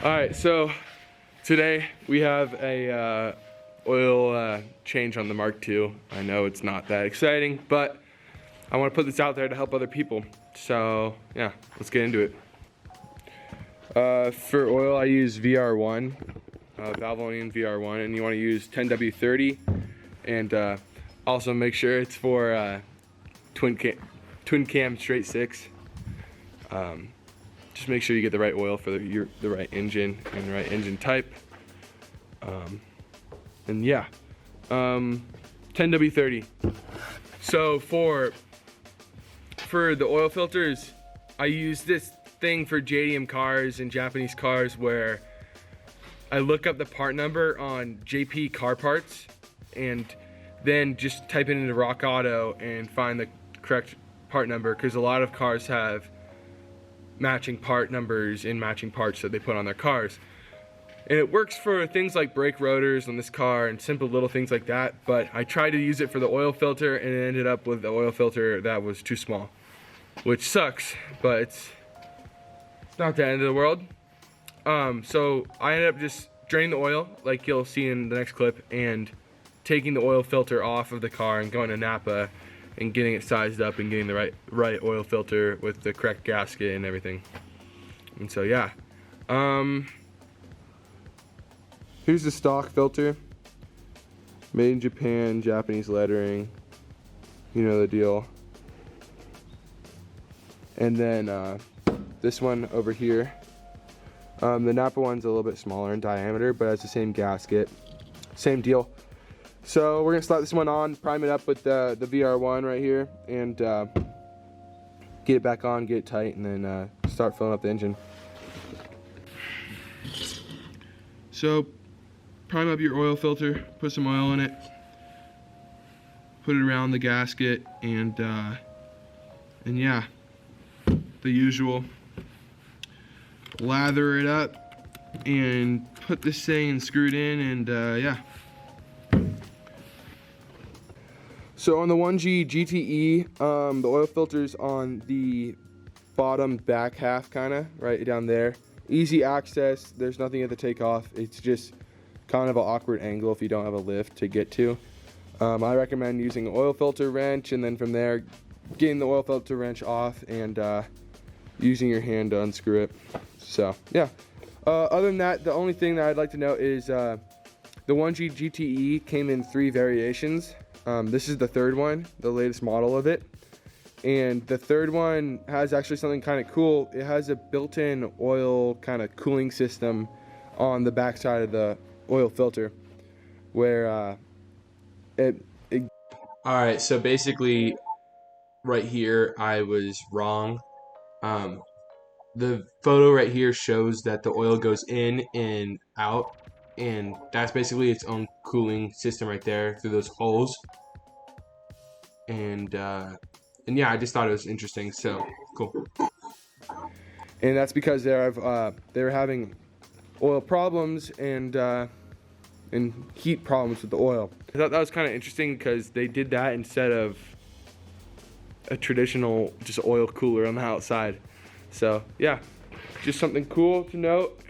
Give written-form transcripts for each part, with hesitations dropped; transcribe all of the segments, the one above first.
Alright, so today we have a oil change on the Mark II. I know it's not that exciting, but I want to put this out there to help other people. So yeah, let's get into it. For oil I use VR1, Valvoline VR1, and you want to use 10W30, and also make sure it's for twin cam straight 6. Just make sure you get the right oil for the right engine and the right engine type. And yeah, 10W30. So for the oil filters, I use this thing for JDM cars and Japanese cars where I look up the part number on JP car parts and then just type it into Rock Auto and find the correct part number, because a lot of cars have matching part numbers and matching parts that they put on their cars. And it works for things like brake rotors on this car and simple little things like that, but I tried to use it for the oil filter and it ended up with the oil filter that was too small, which sucks, but it's not the end of the world. So I ended up just draining the oil, like you'll see in the next clip, and taking the oil filter off of the car and going to Napa and getting it sized up and getting the right oil filter with the correct gasket and everything. And so yeah, here's the stock filter, made in Japan, Japanese lettering, you know the deal. And then this one over here, the Napa one's a little bit smaller in diameter, but it's the same gasket, same deal. So we're gonna slap this one on, prime it up with the VR1 right here, and get it back on, get it tight, and then start filling up the engine. So prime up your oil filter, put some oil in it, put it around the gasket, and yeah, the usual. Lather it up and put this thing screwed in, and yeah. So on the 1G-GTE, the oil filter's on the bottom back half, kinda, right down there. Easy access, there's nothing at the takeoff. It's just kind of an awkward angle if you don't have a lift to get to. I recommend using an oil filter wrench, and then from there, getting the oil filter wrench off and using your hand to unscrew it. So yeah, other than that, the only thing that I'd like to note is the 1G-GTE came in 3 variations. This is the 3rd one, the latest model of it. And the 3rd one has actually something kind of cool. It has a built-in oil kind of cooling system on the back side of the oil filter, where Alright, so basically right here I was wrong. The photo right here shows that the oil goes in and out, and that's basically its own cooling system right there through those holes. And yeah, I just thought it was interesting, so cool. And that's because they were having oil problems and heat problems with the oil. I thought that was kind of interesting because they did that instead of a traditional just oil cooler on the outside. So yeah, just something cool to note.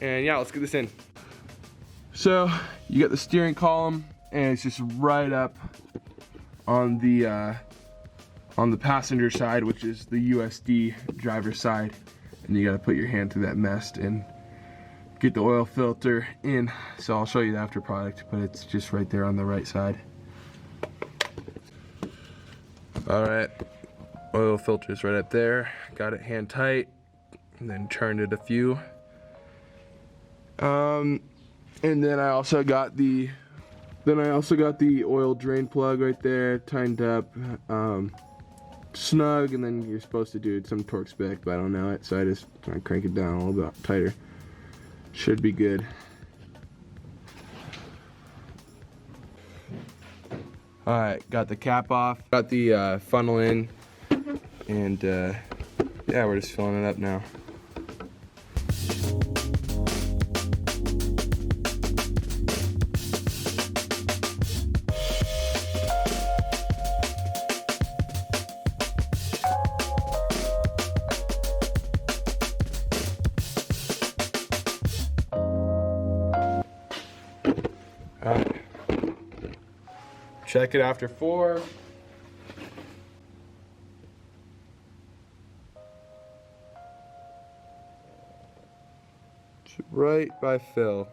And yeah, let's get this in. So you got the steering column, and it's just right up on the passenger side, which is the USD driver side, and you got to put your hand through that mest and get the oil filter in. So I'll show you the after product, but it's just right there on the right side. All right, oil filter's right up there. Got it hand tight, and then turned it a few. And then I also got the oil drain plug right there, tightened up, snug, and then you're supposed to do some torque spec, but I don't know it, so I just try to crank it down a little bit tighter. Should be good. Alright, got the cap off, got the funnel in, and yeah, we're just filling it up now. Check it after 4. It's right by fill.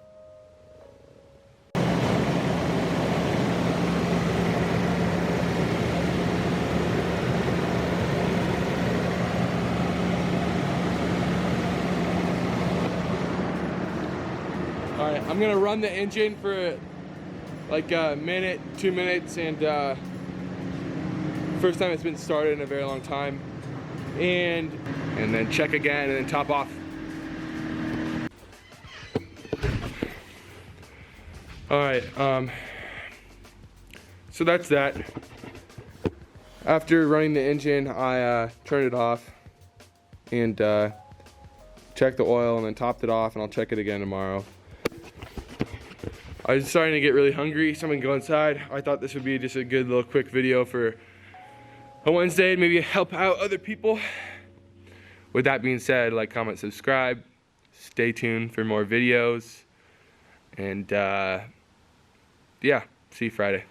Alright, I'm gonna run the engine for like a minute, 2 minutes, and first time it's been started in a very long time. And then check again and then top off. Alright, so that's that. After running the engine, I turned it off and checked the oil and then topped it off, and I'll check it again tomorrow. I was starting to get really hungry, so I'm gonna go inside. I thought this would be just a good little quick video for a Wednesday, maybe help out other people. With that being said, like, comment, subscribe. Stay tuned for more videos. And yeah, see you Friday.